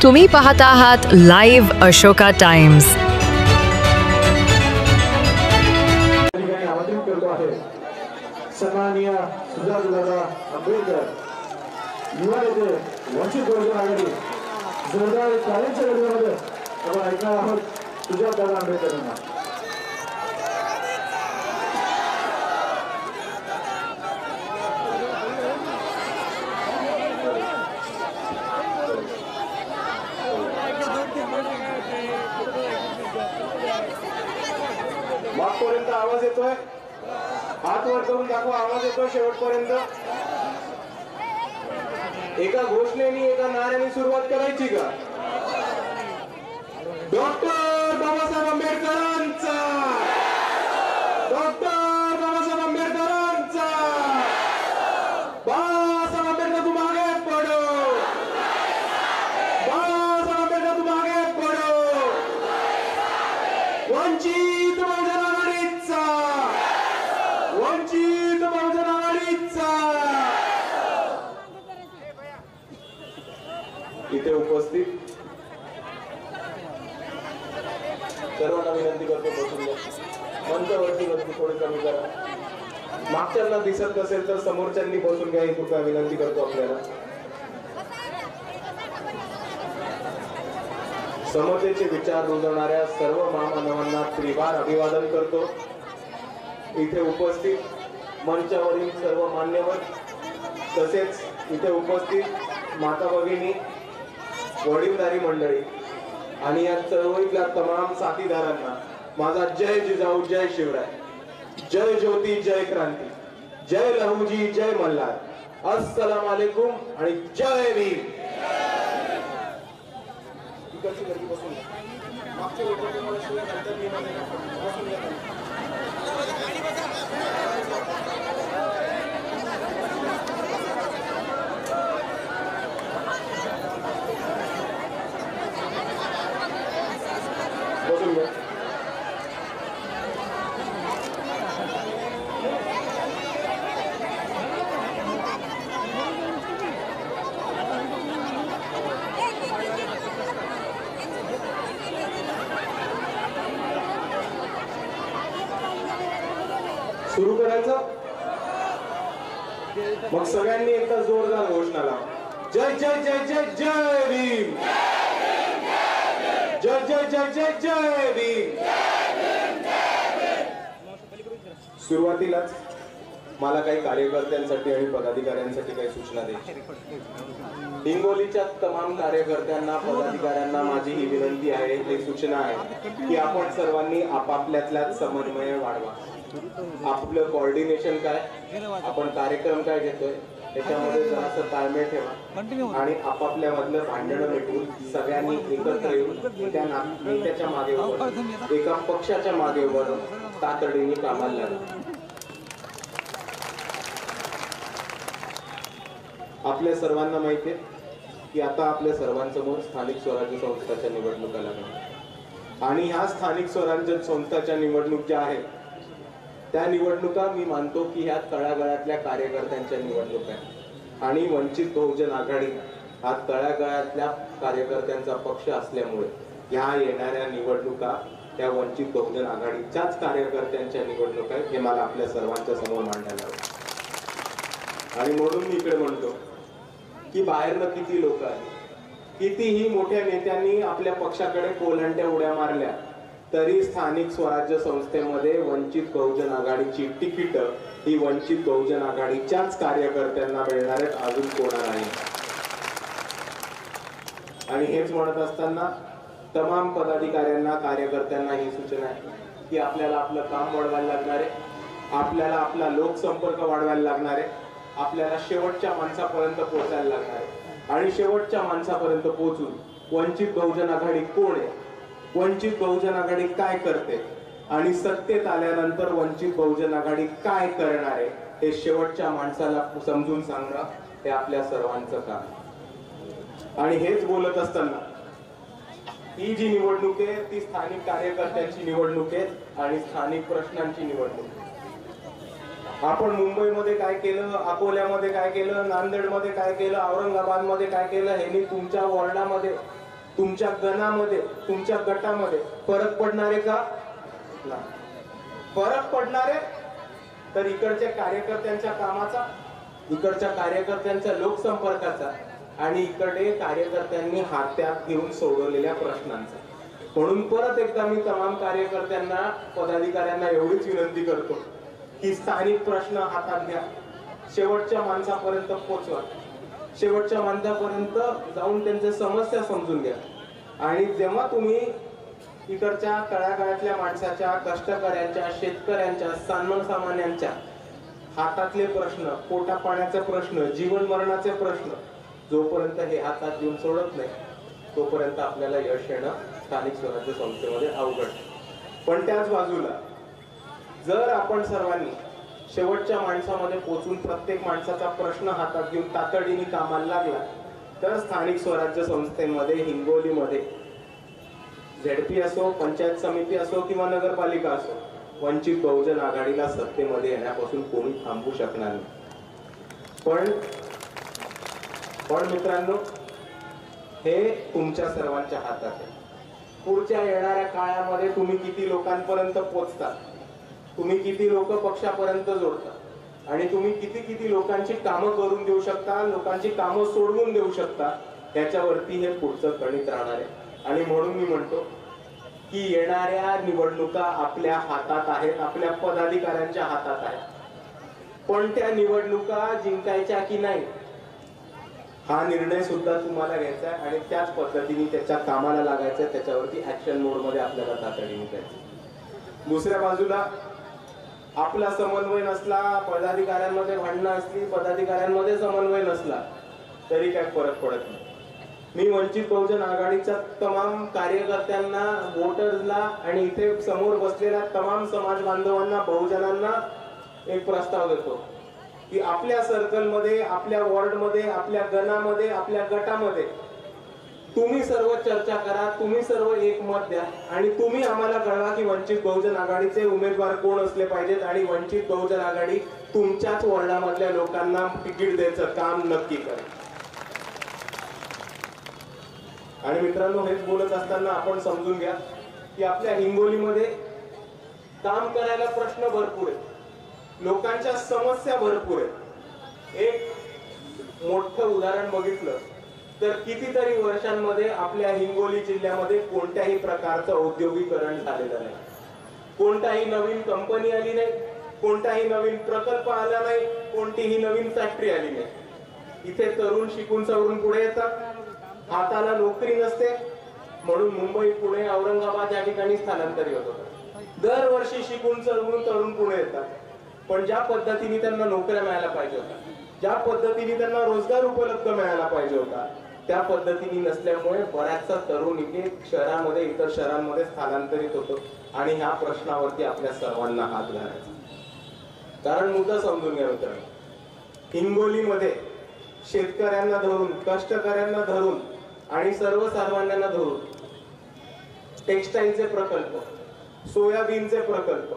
तुम्ही पाहत आहात लाईव्ह अशोका टाइम्स। सन्माननीय सुजातदादा आंबेडकर युवा नेते वंचित बहुजन आघाडी जोरदार तालींच्या गजरामध्ये आपण ऐकणार आहोत सुजातदादा आंबेडकर यांना। मागपर्यंत आवाज येतोय, हात वर करून दाखवा, आवाज येतोय शेवटपर्यंत। एका घोषणेने एका नाऱ्याने सुरुवात करायची का? डॉक्टर बाबासाहेब आंबेडकरांचा, डॉक्टर बाबासाहेब आंबेडकरांचा, बाबासाहेब आंबेडकर तुम आगे पढ़ो, बाबासाहेब आंबेडकर तुम आगे पढ़ो, वंचित बहुजन आघाडीचा, वंचित बहुजन आघाडीचा। इथे उपस्थित सर्वांना विनंती करतो बसून घ्या, मंचावरती थोडी कमी करा, मागच्यांना दिसत नसेल तर समोरच्यांनी बसून घ्या, ही कृपया विनंती करतो आपल्याला। समतेचे विचार रुजवणाऱ्या सर्व महामानवांना त्रिवार अभिवादन करतो। इथे उपस्थित मंचावरील सर्व मान्यवर तसेच इथे उपस्थित माता भगिनी, वडीलधारी मंडळी आणि या चळवळीतल्या तमाम साथीदारांना माझा जय जिजाऊ, जय शिवराय, जय ज्योती, जय क्रांती, जय लहुजी, जय मल्हार, अस्सलाम वालेकुम आणि जय भीम। सुरू करायचं मग सगळ्यांनी एकदा जोरदार घोषणा लावा, जय जय जय जय जय भीम, जय जय जय जय जय भीम। सुरुवातीलाच मला काही कार्यकर्त्यांसाठी आणि पदाधिकाऱ्यांसाठी काही सूचना द्यायची। हिंगोलीच्या तमाम कार्यकर्त्यांना, पदाधिकाऱ्यांना माझी ही विनंती आहे, ही सूचना आहे की आपण सर्वांनी आपापल्यातल्या समन्वय वाढवा। आपलं कोऑर्डिनेशन काय, आपण कार्यक्रम काय घेतोय त्याच्यामध्ये जरासं ताळमेळ ठेवा आणि आपापल्या मधलं भांडणं मिटवून सगळ्यांनी एकत्र येऊन त्या नेत्याच्या मागे उभं, एका पक्षाच्या मागे उभं तातडीने कामाला लागलं। आपल्या सर्वांना माहिती आहे की आता आपल्या सर्वांसमोर स्थानिक स्वराज्य संस्थांच्या निवडणुका लागणार आणि ह्या स्थानिक स्वराज्य संस्थांच्या निवडणूक ज्या आहेत त्या निवडणुका मी मानतो की ह्या तळागाळातल्या कार्यकर्त्यांच्या निवडणुका आहेत आणि वंचित बहुजन आघाडी हा तळागाळातल्या कार्यकर्त्यांचा पक्ष असल्यामुळे ह्या येणाऱ्या निवडणुका त्या वंचित बहुजन आघाडीच्याच कार्यकर्त्यांच्या निवडणुका आहेत, हे मला आपल्या सर्वांच्या समोर मांडायला हवं। आणि म्हणून मी इकडे म्हणतो की बाहेरनं किती लोक आली, कितीही मोठ्या नेत्यांनी आपल्या पक्षाकडे कोलंट्या उड्या मारल्या तरी स्थानिक स्वराज्य संस्थेमध्ये वंचित बहुजन आघाडीची तिकीट ही वंचित बहुजन आघाडीच्याच कार्यकर्त्यांना मिळणार आहेत, अजून कोणाला नाही। आणि हेच म्हणत असताना तमाम पदाधिकाऱ्यांना, कार्यकर्त्यांना ही सूचना आहे की आपल्याला आपलं काम वाढवायला लागणार आहे, आपल्याला आपला लोकसंपर्क वाढवायला लागणार आहे, आपल्याला शेवटच्या माणसापर्यंत पोहोचायला लागणार आहे आणि शेवटच्या माणसापर्यंत पोहोचून वंचित बहुजन आघाडी कोण आहे, वंचित बहुजन आघाडी काय करते आणि सत्तेत आल्यानंतर वंचित बहुजन आघाडी काय करणार आहे हे शेवटच्या माणसाला समजून सांगणं हे आपल्या सर्वांचं काम। आणि हेच बोलत असताना ही जी निवडणूक आहे ती स्थानिक कार्यकर्त्यांची निवडणूक आहे आणि स्थानिक प्रश्नांची निवडणूक। आपण मुंबईमध्ये काय केलं, अकोल्यामध्ये काय केलं, नांदेडमध्ये काय केलं, औरंगाबादमध्ये काय केलं, ह्यांनी तुमच्या वॉर्डामध्ये तुमच्या गणामध्ये, तुमच्या गटामध्ये फरक पडणार आहे का? नाही. फरक पडणार आहे तर इकडच्या कार्यकर्त्यांच्या कामाचा, इकडच्या कार्यकर्त्यांच्या लोकसंपर्काचा आणि इकडे कार्यकर्त्यांनी हातात घेऊन सोडवलेल्या प्रश्नांचा. म्हणून परत एकदा मी तमाम कार्यकर्त्यांना, पदाधिकाऱ्यांना एवढीच विनंती करतो की स्थानिक प्रश्न हातात घ्या, शेवटच्या माणसापर्यंत पोहोचवा, शेवटच्या माणसापर्यंत जाऊन त्यांच्या समस्या समजून घ्या. आणि जेव्हा तुम्ही इकडच्या तळागाळातल्या माणसाच्या, कष्टकऱ्यांच्या, शेतकऱ्यांच्या, सर्वसामान्यांच्या हातातले प्रश्न, पोटा पाण्याचे प्रश्न, जीवन मरणाचे प्रश्न जोपर्यंत हे हातात घेऊन सोडत नाही तोपर्यंत आपल्याला यश येणं स्थानिक स्वराज्य संस्थेमध्ये अवघड. पण त्याच बाजूला जर आपण सर्वांनी शेवटच्या माणसामध्ये पोहोचून प्रत्येक माणसाचा प्रश्न हातात घेऊन तातडीने कामाला लागला तर स्थानिक स्वराज्य संस्थेमध्ये, हिंगोलीमध्ये झेडपी असो, पंचायत समिती असो किंवा नगरपालिका असो, वंचित बहुजन आघाडीला सत्तेमध्ये येण्यापासून कोणी थांबवू शकणार नाही. पण मित्रांनो, हे तुमच्या सर्वांच्या हातात आहे. पुढच्या येणाऱ्या काळामध्ये तुम्ही किती लोकांपर्यंत पोहोचता, तुम्ही किती लोक पक्षापर्यंत जोडता आणि तुम्ही किती लोकांची कामं करून देऊ शकता, लोकांची कामं सोडवून देऊ शकता, त्याच्यावरती हे पुढचं गणित राहणार आहे. आणि म्हणून मी म्हणतो की येणाऱ्या निवडणुका आपल्या हातात आहेत, आपल्या पदाधिकाऱ्यांच्या हातात आहेत. पण त्या निवडणुका जिंकायच्या की नाही हा निर्णय सुद्धा तुम्हाला घ्यायचा आहे आणि त्याच पद्धतीने त्याच्या कामाला लागायचं, त्याच्यावरती ऍक्शन मोड मध्ये आपल्याला तातडीने जायचं. दुसऱ्या बाजूला आपला समन्वय नसला, पदाधिकाऱ्यांमध्ये भांडणं असली, पदाधिकाऱ्यांमध्ये समन्वय नसला तरी काय फरक पडत नाही. मी वंचित बहुजन आघाडीच्या तमाम कार्यकर्त्यांना, वोटर्सला आणि इथे समोर बसलेल्या तमाम समाज बांधवांना, बहुजनांना एक प्रस्ताव देतो की आपल्या सर्कलमध्ये, आपल्या वॉर्डमध्ये, आपल्या गणामध्ये, आपल्या गटामध्ये तुम्ही सर्व चर्चा करा, तुम्ही सर्व एक मत द्या आणि तुम्ही आम्हाला कळवा की वंचित बहुजन आघाडीचे उमेदवार कोण असले पाहिजेत आणि वंचित बहुजन आघाडी तुमच्याच वॉर्डामधल्या लोकांना तिकीट द्यायचं काम नक्की करा. आणि मित्रांनो, हेच बोलत असताना आपण समजून घ्या की आपल्या हिंगोलीमध्ये काम करायला प्रश्न भरपूर आहेत, लोकांच्या समस्या भरपूर आहेत. एक मोठं उदाहरण बघितलं तर कितीतरी वर्षांमध्ये आपल्या हिंगोली जिल्ह्यामध्ये कोणत्याही प्रकारचं औद्योगिकरण झालेलं नाही, कोणताही नवीन कंपनी आली नाही, कोणताही नवीन प्रकल्प आला नाही, कोणतीही नवीन फॅक्टरी आली नाही. इथे तरुण शिकून सवरून पुढे येतात, हाताला नोकरी नसते म्हणून मुंबई, पुणे, औरंगाबाद या ठिकाणी स्थलांतरित होतात. दरवर्षी शिकून सवरून तरुण पुढे येतात, पण ज्या पद्धतीने त्यांना नोकऱ्या मिळायला पाहिजे होत्या, ज्या पद्धतीने त्यांना रोजगार उपलब्ध मिळायला पाहिजे होता, त्या पद्धतीने नसल्यामुळे बऱ्याचसा तरुण इथे शहरामध्ये, इतर शहरांमध्ये स्थलांतरित होतो. आणि ह्या प्रश्नावरती आपल्या सर्वांना हात घालायचा. कारण मुद्दा समजून घ्या मित्रांनो, हिंगोलीमध्ये शेतकऱ्यांना धरून, कष्टकऱ्यांना धरून आणि सर्वसामान्यांना धरून टेक्सटाईलचे प्रकल्प, सोयाबीनचे प्रकल्प,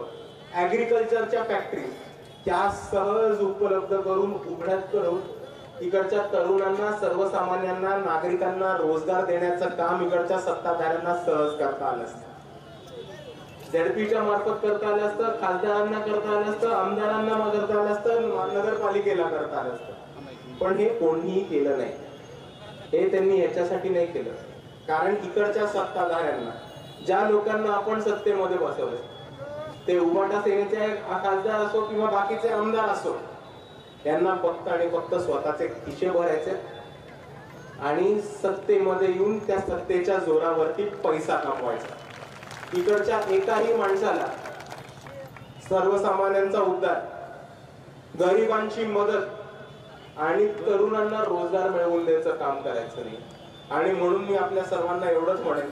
ऍग्रिकल्चरच्या फॅक्टरी त्या सहज उपलब्ध करून, उघड्यात करून इकडच्या तरुणांना, सर्वसामान्यांना, नागरिकांना रोजगार देण्याचं काम इकडच्या सत्ताधाऱ्यांना सहज करता आलं असतं. झेडपीच्या मार्फत करता आलं असतं, खासदारांना करता आलं असतं, आमदारांना करता आलं असतं, नगरपालिकेला करता आलं असतं. पण हे कोणीही केलं नाही. हे त्यांनी याच्यासाठी नाही केलं कारण इकडच्या सत्ताधाऱ्यांना, ज्या लोकांना आपण सत्तेमध्ये बसवले, ते उबाटा सेनेचे खासदार असो किंवा बाकीचे आमदार असो, त्यांना फक्त आणि फक्त स्वतःचे खिशे भरायचे आणि सत्तेमध्ये येऊन त्या सत्तेच्या जोरावरती पैसा कमवायचा. इकडच्या एकाही माणसाला सर्वसामान्यांचा उद्धार, गरिबांची मदत आणि तरुणांना रोजगार मिळवून द्यायचं काम करायचं नाही. आणि म्हणून मी आपल्या सर्वांना एवढंच म्हणेन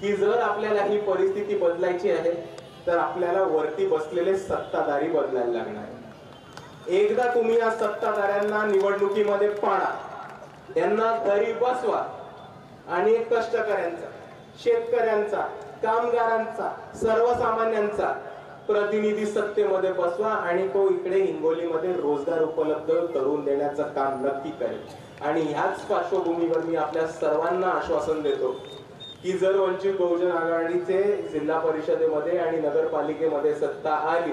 की जर आपल्याला ही परिस्थिती बदलायची आहे तर आपल्याला वरती बसलेले सत्ताधारी बदलायला लागणार आहे. एकदा तुम्ही या सत्ताधाऱ्यांना निवडणुकीमध्ये पाडा, त्यांना घरी बसवा आणि कष्टकऱ्यांचा, शेतकऱ्यांचा, कामगारांचा, सर्वसामान्यांचा प्रतिनिधी सत्तेमध्ये बसवा आणि तो इकडे हिंगोलीमध्ये रोजगार उपलब्ध करून देण्याचं काम नक्की करेल। आणि ह्याच पार्श्वभूमीवर मी आपल्या सर्वांना आश्वासन देतो की जर वंचित बहुजन आघाडीचे जिल्हा परिषदेमध्ये आणि नगरपालिकेमध्ये सत्ता आली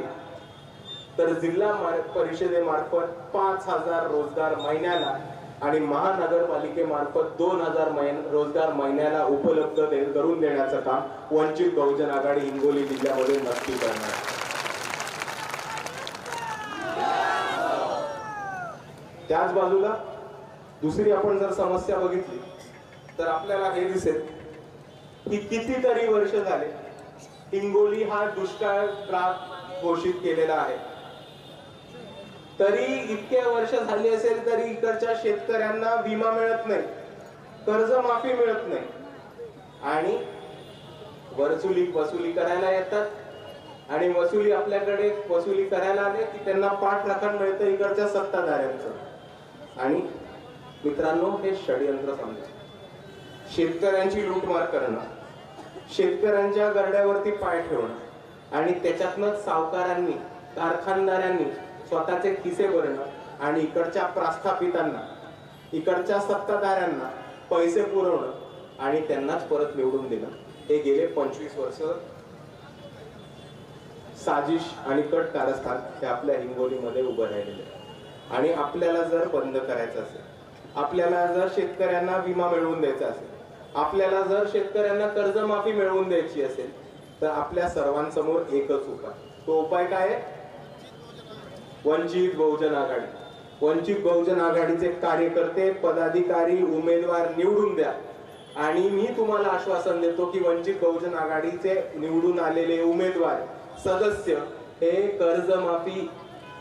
तर जिल्हा परिषदेमार्फत 5000 रोजगार महिन्याला आणि महानगरपालिकेमार्फत 2000 रोजगार महिन्याला उपलब्ध करून देण्याचं काम वंचित बहुजन आघाडी हिंगोली जिल्ह्यामध्ये नक्की करणार। त्याच बाजूला दुसरी आपण जर समस्या बघितली तर आपल्याला हे दिसेल की कितीतरी वर्ष झाले हिंगोली हा दुष्काळग्रस्त घोषित केलेला आहे, तरी इतके वर्ष झाली असेल तरी इकडच्या शेतकऱ्यांना विमा मिळत नाही, कर्जमाफी मिळत नाही आणि वसुली करायला येतात आणि वसुली आपल्याकडे वसुली करायला आले की त्यांना पाठ राखण मिळतं इकडच्या सत्ताधाऱ्यांचं। आणि मित्रांनो, हे षडयंत्र समजा, शेतकऱ्यांची लूटमार करणं, शेतकऱ्यांच्या गरड्यावरती पाय ठेवणं आणि त्याच्यातनंच सावकारांनी कारखानदारांनी स्वतःचे खिसे भरणं आणि इकडच्या प्रस्थापितांना इकडच्या सत्ताधाऱ्यांना पैसे पुरवणं आणि त्यांनाच परत निवडून देणं, हे गेले 25 वर्ष साजिश आणि कट कारस्थान हे आपल्या हिंगोलीमध्ये उभं राहिलेले। आणि आपल्याला जर बंद करायचं असेल, आपल्याला जर शेतकऱ्यांना विमा मिळवून द्यायचा असेल, आपल्याला जर शेतकऱ्यांना कर्जमाफी मिळवून द्यायची असेल तर आपल्या सर्वांसमोर एकच उपाय, तो उपाय काय आहे? वंचित बहुजन आघाडी। वंचित बहुजन आघाडीचे कार्यकर्ते, पदाधिकारी, उमेदवार निवडून द्या आणि मी तुम्हाला आश्वासन देतो की वंचित बहुजन आघाडीचे निवडून आलेले उमेदवार सदस्य हे कर्जमाफी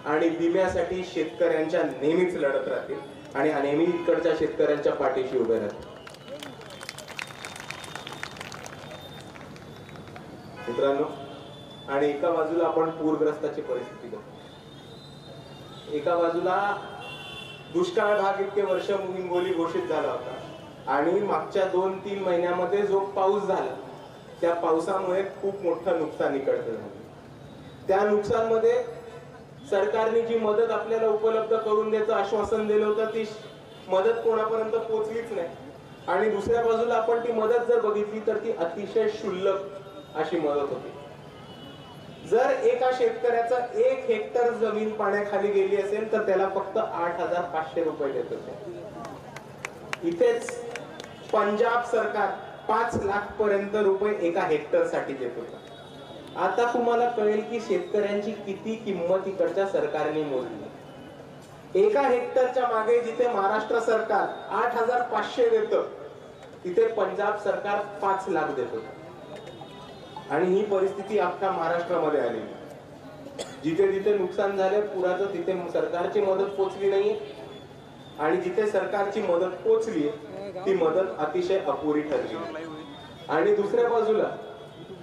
आणि विम्यासाठी शेतकऱ्यांच्या नेहमीच लढत राहतील आणि नेहमी इकडच्या शेतकऱ्यांच्या पाठीशी उभे राहतील। मित्रांनो, आणि एका बाजूला आपण पूरग्रस्ताची परिस्थिती बघतो, एका बाजूला दुष्काळ भाग इतके वर्ष हिंगोली घोषित झाला होता आणि मागच्या 2-3 महिन्यामध्ये जो पाऊस झाला त्या पावसामुळे खूप मोठं नुकसान इकडचं झालं। त्या नुकसानमध्ये सरकारने जी मदत आपल्याला उपलब्ध करून द्यायचं आश्वासन दिलं होतं ती मदत कोणापर्यंत पोहोचलीच नाही। आणि दुसऱ्या बाजूला आपण ती मदत जर बघितली तर ती अतिशय क्षुल्लक अशी मदत होती। जर एका शेतकऱ्याचा 1 हेक्टर जमीन पाण्याखाली गेली असेल तर त्याला फक्त 8500 रुपये देत होते। इथेच पंजाब सरकार 5 लाख पर्यंत रुपये एका हेक्टर साठी देत होतं। आता तुम्हाला कळेल की शेतकऱ्यांची किती किंमत इकडच्या सरकारने मोजली। एका हेक्टरच्या मागे जिथे महाराष्ट्र सरकार 8500 देतं तिथे पंजाब सरकार 5 लाख देत होतं। आणि ही परिस्थिती अख्ख्या महाराष्ट्रामध्ये आली। जिथे जिथे नुकसान झाले पुराचं तिथे सरकारची मदत पोहोचली नाही आणि जिथे सरकारची मदत पोहोचली ती मदत अतिशय अपुरी ठरली। आणि दुसऱ्या बाजूला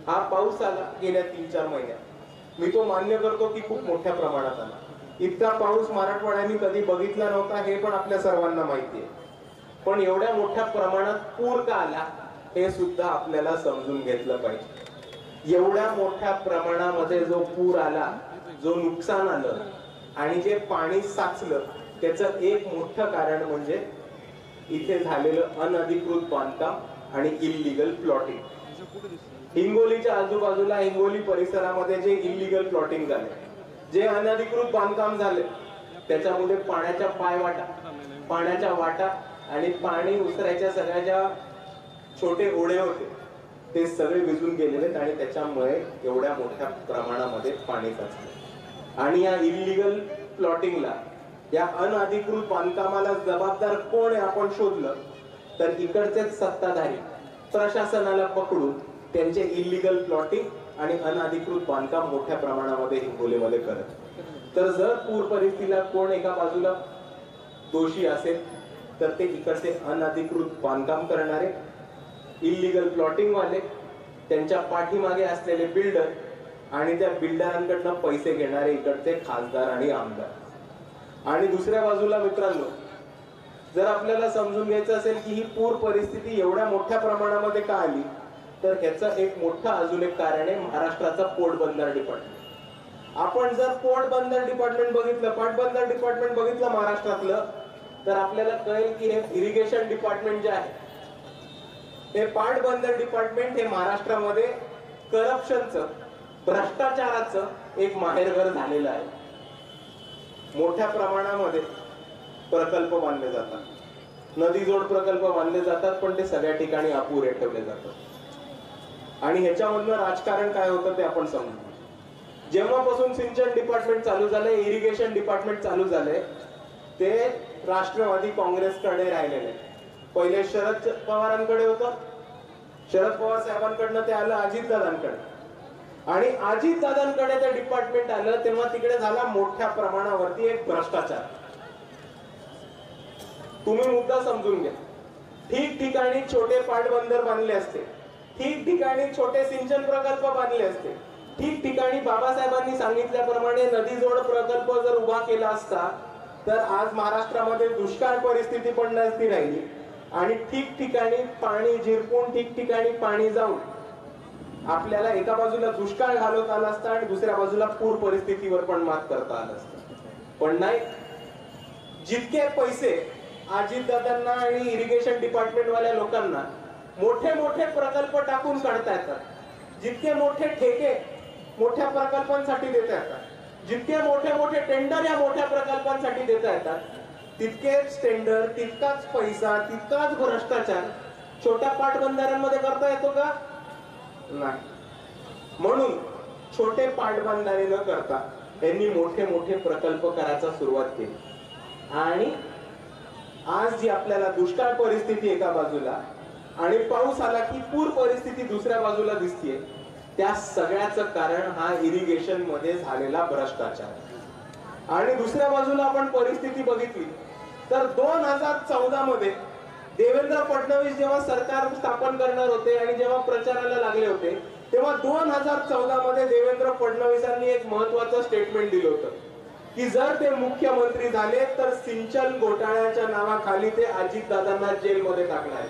हा पाऊस आला गेल्या 3-4 महिन्यात, मी तो मान्य करतो की खूप मोठ्या प्रमाणात आला। इतका पाऊस मराठवाड्याने कधी बघितला नव्हता हे पण आपल्या सर्वांना माहिती आहे। पण एवढ्या मोठ्या प्रमाणात पूर का आला हे सुद्धा आपल्याला समजून घेतलं पाहिजे। एवढ्या मोठ्या प्रमाणामध्ये जो पूर आला, जो नुकसान आलं आणि जे पाणी साचलं त्याचं एक मोठं कारण म्हणजे इथे झालेलं अनधिकृत बांधकाम आणि इल्लीगल प्लॉटिंग। हिंगोलीच्या आजूबाजूला हिंगोली परिसरामध्ये जे इल्लीगल प्लॉटिंग झाले, जे अनधिकृत बांधकाम झाले त्याच्यामध्ये पाण्याच्या पायवाटा, पाण्याच्या वाटा आणि पाणी उसरायच्या सगळ्या ज्या छोटे ओढे होते ते सगळे भिजून गेलेले आणि त्याच्यामुळे एवढ्या मोठ्या प्रमाणामध्ये पाणी साचले। आणि या इल्लीगल प्लॉटिंगला, या अनधिकृत बांधकामाला जबाबदार कोण आहे आपण शोधलं तर इकडचेच सत्ताधारी प्रशासनाला पकडून त्यांचे इल्लीगल प्लॉटिंग आणि अनधिकृत बांधकाम मोठ्या प्रमाणामध्ये हिंगोलीमध्ये करत। तर जर पूर परिस्थितीला कोण एका बाजूला दोषी असेल तर ते इकडचे अनधिकृत बांधकाम करणारे, इल्लीगल प्लॉटिंग वाले, त्यांच्या पाठीमागे असलेले बिल्डर आणि त्या बिल्डरांकडनं पैसे घेणारे इकडचे खासदार आणि आमदार। आणि दुसऱ्या बाजूला मित्रांनो, जर आपल्याला समजून घ्यायचं असेल की ही पूर परिस्थिती एवढ्या मोठ्या प्रमाणामध्ये का आली तर ह्याचं एक मोठं अजून एक कारण आहे महाराष्ट्राचा पोटबंदर डिपार्टमेंट। आपण जर पोर्टबंदर डिपार्टमेंट बघितलं, पाटबंदर डिपार्टमेंट बघितलं महाराष्ट्रातलं, तर आपल्याला कळेल की हे इरिगेशन डिपार्टमेंट जे आहे, हे पाटबंदर डिपार्टमेंट हे महाराष्ट्रामध्ये करप्शनचं, भ्रष्टाचाराचं एक माहेरघर झालेलं आहे. मोठ्या प्रमाणामध्ये प्रकल्प बांधले जातात, नदीजोड प्रकल्प बांधले जातात, पण ते सगळ्या ठिकाणी अपुरे ठेवले जातात. आणि ह्याच्यामधलं राजकारण काय होतं ते आपण समजू. जेव्हापासून सिंचन डिपार्टमेंट चालू झालंय, इरिगेशन डिपार्टमेंट चालू झालंय, ते राष्ट्रवादी काँग्रेसकडे राहिलेले. पहिले शरद पवारांकडे होतं, शरद पवार साहेबांकडनं ते आलं अजितदादांकडे, आणि अजितदादांकडे ते डिपार्टमेंट आलं तेव्हा तिकडे झाला मोठ्या प्रमाणावरती एक भ्रष्टाचार. तुम्ही मुद्दा समजून घ्या. ठिकठिकाणी छोटे पाटबंदर बांधले असते, ठिकठिकाणी छोटे सिंचन प्रकल्प बांधले असते, ठिकठिकाणी बाबासाहेबांनी सांगितल्याप्रमाणे नदीजोड प्रकल्प जर उभा केला असता तर आज महाराष्ट्रामध्ये दुष्काळ परिस्थिती पण नसती राहिली, आणि ठिकठिकाणी पाणी झिरपून ठिकठिकाणी पाणी जाऊन आपल्याला एका बाजूला दुष्काळ घालवता आला असता आणि दुसऱ्या बाजूला पूर परिस्थितीवर पण मात करता आलं असतं. पण नाही, जितके पैसे अजितदादांना आणि इरिगेशन डिपार्टमेंट वाल्या लोकांना मोठे मोठे प्रकल्प टाकून काढता येतात, जितके मोठे ठेके मोठ्या प्रकल्पांसाठी देता येतात, जितके मोठे मोठे टेंडर या मोठ्या प्रकल्पांसाठी देता येतात, तितकेच टेंडर, तितकाच पैसा, तितकाच भ्रष्टाचार छोट्या पाटबंधाऱ्यांमध्ये करता येतो का? नाही. म्हणून छोटे पाटबंधारे न करता यांनी मोठे मोठे प्रकल्प करायला सुरुवात केली. आणि आज जी आपल्याला दुष्काळ परिस्थिती एका बाजूला आणि पाऊस आला की पूर परिस्थिती दुसऱ्या बाजूला दिसतेय, त्या सगळ्याचं कारण हा इरिगेशन मध्ये झालेला भ्रष्टाचार. आणि दुसऱ्या बाजूला आपण परिस्थिती बघितली तर 2014 मध्ये देवेंद्र फडणवीस जेव्हा सरकार स्थापन करणार होते आणि जेव्हा प्रचाराला लागले होते, तेव्हा 2014 मध्ये देवेंद्र फडणवीसांनी एक महत्वाचं स्टेटमेंट दिलं होतं की जर ते मुख्यमंत्री झाले तर सिंचन घोटाळ्याच्या नावाखाली ते अजितदादांना जेलमध्ये टाकणार.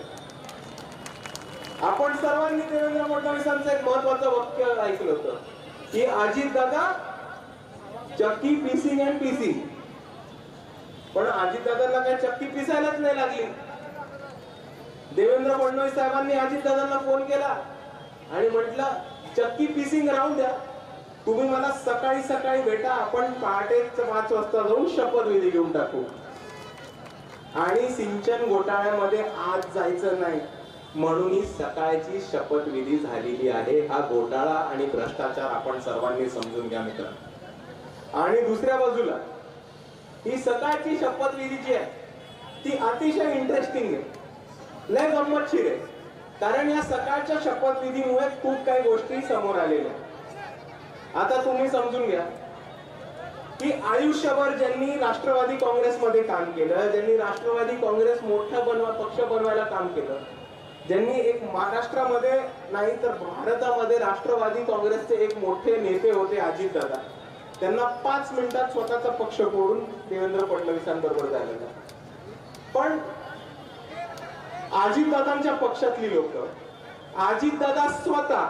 आपण सर्वांनी देवेंद्र फडणवीसांचं एक महत्वाचं वाक्य ऐकलं होतं की अजितदादा चक्की पीसिंग अँड पीसिंग. पण अजितदादांना काही चक्की पिसायलाच नाही लागली. देवेंद्र फडणवीस साहेबांनी अजितदादांना फोन केला आणि म्हटलं चक्की पीसिंग राहून द्या, तुम्ही मला सकाळी सकाळी भेटा, आपण पहाटे 5 वाजता जाऊन शपथविधी घेऊन टाकू. आणि सिंचन घोटाळ्यामध्ये आज जायचं नाही म्हणून ही सकाळची शपथविधी झालेली आहे. हा घोटाळा आणि भ्रष्टाचार आपण सर्वांनी समजून घ्या मित्रांनो. आणि दुसऱ्या बाजूला ही सकाळची शपथविधी जी आहे ती अतिशय इंटरेस्टिंग आहे, लय गंमतशीर आहे. कारण या सकाळच्या शपथविधीमुळे खूप काही गोष्टी समोर आलेल्या. आता तुम्ही समजून घ्या की आयुष्यभर ज्यांनी राष्ट्रवादी काँग्रेसमध्ये काम केलं, ज्यांनी राष्ट्रवादी काँग्रेस मोठा पक्ष बनवायला काम केलं, ज्यांनी एक महाराष्ट्रामध्ये नाही तर भारतामध्ये राष्ट्रवादी काँग्रेसचे एक मोठे नेते होते अजितदादा, त्यांना 5 मिनिटात स्वतःचा पक्ष फोडून देवेंद्र फडणवीसांबरोबर झालेला. पण अजितदादांच्या पक्षातली लोक, अजितदादा स्वतः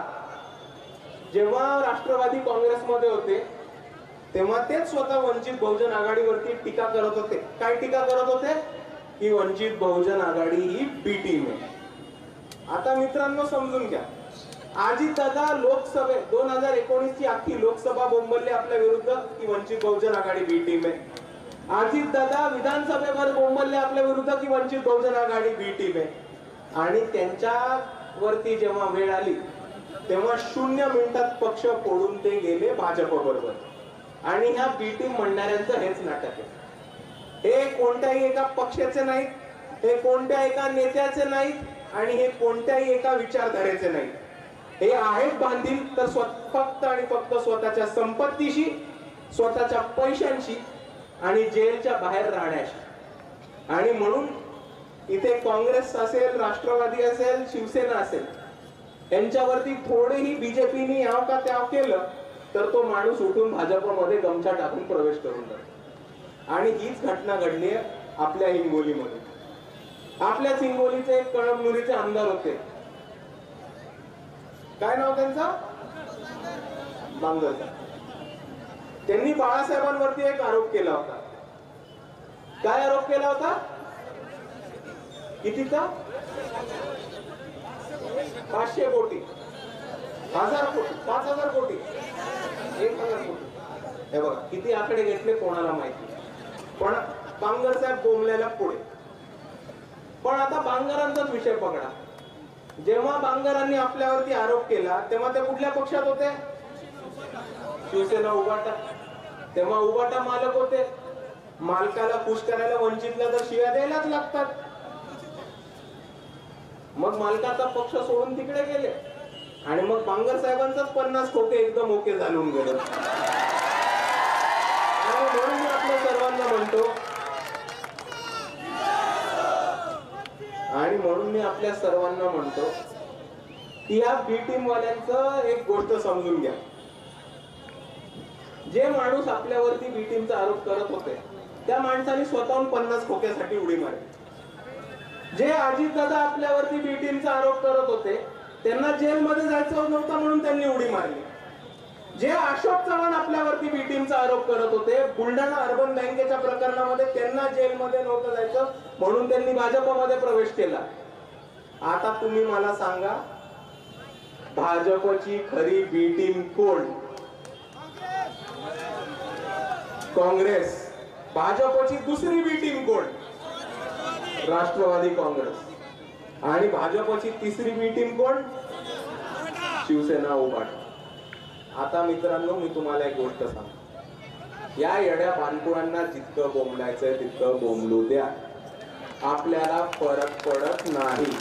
जेव्हा राष्ट्रवादी काँग्रेसमध्ये होते तेव्हा तेच स्वतः वंचित बहुजन आघाडीवरती टीका करत होते. काय टीका करत होते? की वंचित बहुजन आघाडी ही बी टीम आहे. आता मित्रांनो समजून घ्या, अजितदादा लोकसभेत 2019 ची अख्खी लोकसभा बोंबलले आपल्या विरुद्ध की वंचित बहुजन आघाडी बी टीम आहे. अजितदादा विधानसभेवर बोंबलले आपल्या विरुद्ध की वंचित बहुजन आघाडी बी टीम आहे. आणि त्यांच्यावरती जेव्हा वेळ आली तेव्हा 0 मिनिटात पक्ष फोडून ते गेले भाजप बरोबर. आणि ह्या बी टीम म्हणणाऱ्यांचं हेच नाटक आहे. हे कोणत्याही एका पक्षाचे नाहीत, हे कोणत्या एका नेत्याचे नाहीत, आणि हे कोणत्याही एका विचारधारेचे नाहीत. हे आहेत बांधील तर फक्त आणि फक्त स्वतःच्या संपत्तीशी, स्वतःच्या पैशांशी आणि जेलच्या बाहेर राहण्याशी. आणि म्हणून इथे काँग्रेस असेल, राष्ट्रवादी असेल, शिवसेना असेल, यांच्यावरती थोडेही बीजेपीने याव का त्याव केलं तर तो माणूस उठून भाजपमध्ये गमछा टाकून प्रवेश करून जातो. आणि हीच घटना घडली आपल्या हिंगोलीमध्ये. आपल्याच हिंगोलीचे एक कळमनुरीचे आमदार होते, काय नाव त्यांचं? बांगर. त्यांनी बाळासाहेबांवरती एक आरोप केला होता. काय आरोप केला होता? कितीचा? 500 कोटी, 1000 कोटी, 5000 कोटी, 1000 कोटी. हे बघा किती आकडे घेतले कोणाला माहिती. पण बांगर साहेब बोंबल्याला पुढे. पण आता बांगरांचाच विषय पकडा. जेव्हा बांगरांनी आपल्यावरती आरोप केला तेव्हा ते कुठल्या पक्षात होते? शिवसेना, उबाटा. तेव्हा उबाटा मालक होते. मालकाला खुश करायला वंचितला तर शिव्या द्यायलाच लागतात. मग मालकाचा पक्ष सोडून तिकडे गेले आणि मग बांगर साहेबांचाच 50 खोके एकदम ओके झालून गेलं. आणि म्हणून मी आपल्या सर्वांना म्हणतो की या बी टीम वाल्यांचं एक गोष्ट समजून घ्या. जे माणूस आपल्यावरती बी टीमचा आरोप करत होते त्या माणसाने स्वतःहून 50 खोक्यासाठी उडी मारली. जे अजितदादा आपल्यावरती बी टीमचा आरोप करत होते त्यांना जेलमध्ये जायचं नव्हतं म्हणून त्यांनी उडी मारली. जे अशोक चव्हाण आपल्यावरती बी टीमचा आरोप करत होते बुलढाणा अर्बन बँकेच्या प्रकरणामध्ये त्यांना जेलमध्ये नव्हतं जायचं म्हणून त्यांनी भाजपमध्ये प्रवेश केला. आता तुम्ही मला सांगा भाजपची खरी बी टीम कोण? काँग्रेस. भाजपची दुसरी बी टीम कोण? राष्ट्रवादी काँग्रेस. आणि भाजपची तिसरी बी टीम कोण? शिवसेना, उबाटा. आता मित्रांनो मी तुम्हाला एक गोष्ट सांगतो. या येड्या बानकुळांना जितकं बोंबलायचंय तितकं बोंबलू द्या. आपल्याला फरक पडत नाही.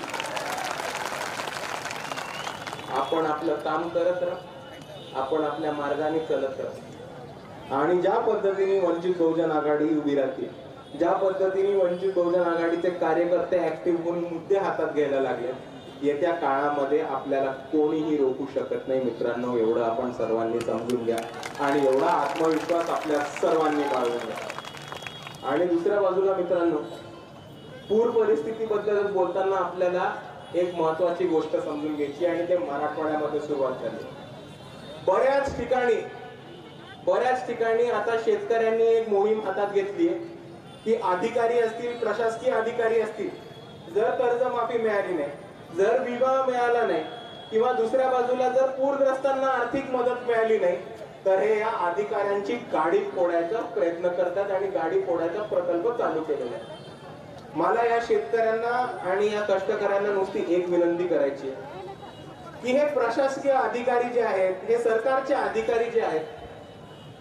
आपण आपलं काम करत राहा. आपण आपल्या मार्गाने चलत राहा. आणि ज्या पद्धतीने वंचित बहुजन आघाडी उभी राहते, ज्या पद्धतीने वंचित बहुजन आघाडीचे कार्यकर्ते ऍक्टिव्ह होऊन मुद्दे हातात घ्यायला लागले, येत्या काळामध्ये आपल्याला कोणीही रोखू शकत नाही मित्रांनो. एवढं आपण सर्वांनी समजून घ्या आणि एवढा आत्मविश्वास आपल्या सर्वांनी बाळगून घ्या. आणि दुसऱ्या बाजूला मित्रांनो पूर परिस्थितीबद्दल बोलताना आपल्याला एक महत्वाची गोष्ट समजून घ्यायची आणि ते मराठवाड्यामध्ये सुरुवात झाली. बऱ्याच ठिकाणी आता शेतकऱ्यांनी एक मोहीम हातात घेतली आहे की अधिकारी असतील, प्रशासकीय अधिकारी असतील, जर कर्जमाफी मिळाली नाही, जर विमा मिळाला नाही किंवा दुसऱ्या बाजूला जर पूरग्रस्तांना आर्थिक मदत मिळाली नाही तर हे या अधिकाऱ्यांची गाडी फोडायचा प्रयत्न करतात आणि गाडी फोडायचा प्रकल्प चालू केलेला आहे. मला या शेतकऱ्यांना आणि या कष्टकऱ्यांना नुसती एक विनंती करायची आहे की हे प्रशासकीय अधिकारी जे आहेत, हे सरकारचे अधिकारी जे आहेत,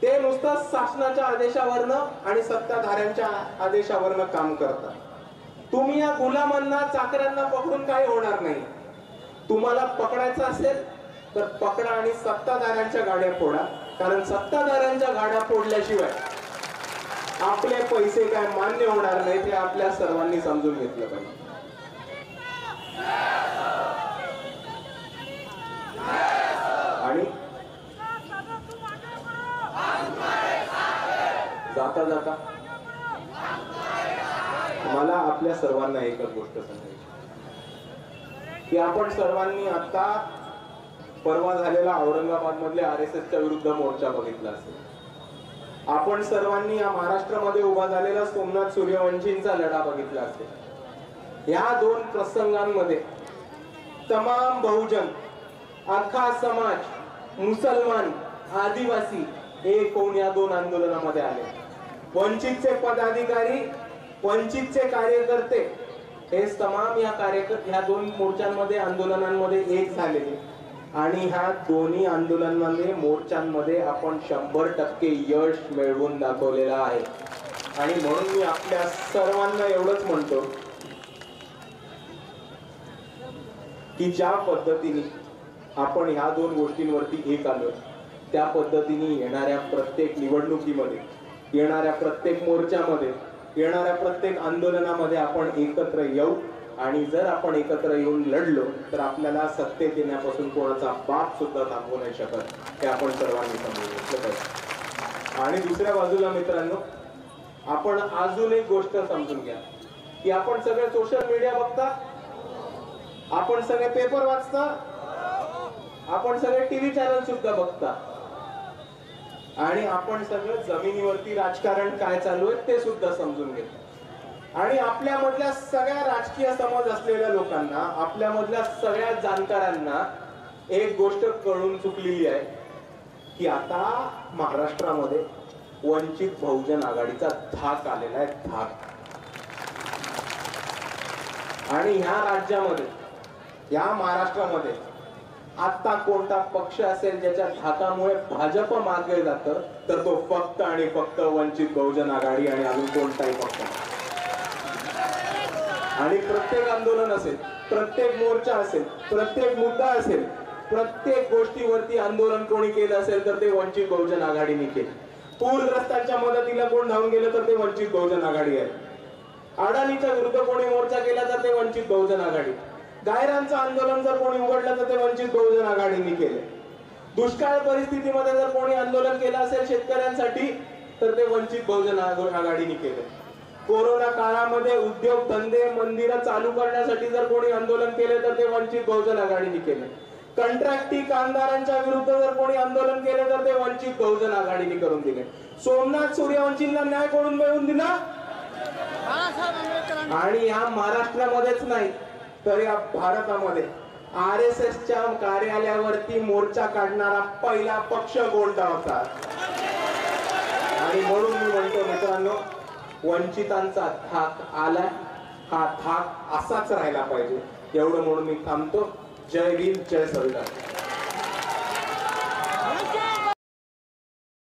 ते नुसतं शासनाच्या आदेशावरनं आणि सत्ताधाऱ्यांच्या आदेशावरनं काम करतात. तुम्ही या गुलामांना, चाकऱ्यांना पकडून काही होणार नाही. तुम्हाला पकडायचं असेल तर पकडा आणि सत्ताधाऱ्यांच्या गाड्या फोडा. कारण सत्ताधाऱ्यांच्या गाड्या फोडल्याशिवाय आपले पैसे काय मान्य होणार नाही. ते आपल्या सर्वांनी समजून घेतलं पाहिजे. आणि जाता जाता मला आपल्या सर्वांना एकच गोष्ट सांगायची की आपण सर्वांनी आता परवा झालेला औरंगाबाद मधल्या RSSच्या विरुद्ध मोर्चा बघितला असेल. आपण सर्वांनी या महाराष्ट्रामध्ये उभा झालेला सोमनाथ सूर्यवंशींचा लढा बघितला असेल. या दोन प्रसंगांमध्ये तमाम बहुजन, अख्खा समाज, मुसलमान, आदिवासी एक होऊन या दोन आंदोलनामध्ये आले. वंचितचे पदाधिकारी, वंचितचे कार्यकर्ते हे तमाम या दोन मोर्चांमध्ये, आंदोलनांमध्ये एक झालेले. आणि ह्या दोन्ही आंदोलनांमध्ये, मोर्चांमध्ये आपण 100% यश मिळवून दाखवलेलं आहे. आणि म्हणून मी आपल्या सर्वांना एवढंच म्हणतो की ज्या पद्धतीने आपण ह्या दोन गोष्टींवरती एक आलो, त्या पद्धतीने येणाऱ्या प्रत्येक निवडणुकीमध्ये, येणाऱ्या प्रत्येक मोर्चामध्ये, येणाऱ्या प्रत्येक आंदोलनामध्ये आपण एकत्र येऊ. आणि जर आपण एकत्र येऊन लढलो तर आपल्याला सत्तेत येण्यापासून कोणाचा बाप सुद्धा थांबवू नाही शकत. हे आपण सर्वांनी समजून घेतलं पाहिजे. आणि दुसऱ्या बाजूला मित्रांनो आपण अजून एक गोष्ट समजून घ्या की आपण सगळे सोशल मीडिया बघता, आपण सगळे पेपर वाचता, आपण सगळे टीव्ही चॅनल सुद्धा बघता. आणि आपण सगळं जमिनीवरती राजकारण काय चालू आहे ते सुद्धा समजून घेतो. आणि आपल्यामधल्या सगळ्या राजकीय समज असलेल्या लोकांना, आपल्यामधल्या सगळ्या जाणकारांना एक गोष्ट कळून चुकलेली आहे की आता महाराष्ट्रामध्ये वंचित बहुजन आघाडीचा धाक आलेला आहे, धाक. आणि ह्या राज्यामध्ये, या महाराष्ट्रामध्ये आता कोणता पक्ष असेल ज्याच्या धाकामुळे भाजप मागे जातं, तर तो फक्त आणि फक्त वंचित बहुजन आघाडी आणि अजून कोणताही पक्ष. आणि प्रत्येक आंदोलन असेल, प्रत्येक मोर्चा असेल, प्रत्येक मुद्दा असेल, प्रत्येक गोष्टीवरती आंदोलन कोणी केलं असेल तर ते वंचित बहुजन आघाडीने केलं. पूरग्रस्तांच्या मदतीला कोण धावून गेलं तर ते वंचित बहुजन आघाडी आहे. अडाणीच्या विरुद्ध कोणी मोर्चा केला तर ते वंचित बहुजन आघाडी. गायरांचं आंदोलन जर कोणी उघडलं तर ते वंचित बहुजन आघाडीने केले. दुष्काळ परिस्थितीमध्ये जर कोणी आंदोलन केलं असेल शेतकऱ्यांसाठी तर ते वंचित बहुजन आघाडीने केले. कोरोना काळामध्ये उद्योग धंदे मंदिरं चालू करण्यासाठी जर कोणी आंदोलन केले तर ते वंचित बहुजन आघाडीने केले. कंत्राटी कामगारांच्या विरुद्ध जर कोणी आंदोलन केले तर ते वंचित बहुजन आघाडीने करून दिले. सोमनाथ सूर्यवंशींना न्याय कोण मिळवून दिला? आणि या महाराष्ट्रामध्येच नाही तर या भारतामध्ये RSSच्या कार्यालयावरती मोर्चा काढणारा पहिला पक्ष कोणता होता? आणि म्हणून मी म्हणतो मित्रांनो, वंचितांचा धाक आलाय, हा धाक असाच राहिला पाहिजे एवढं म्हणून मी थांबतो. जय भीम, जय संविधान.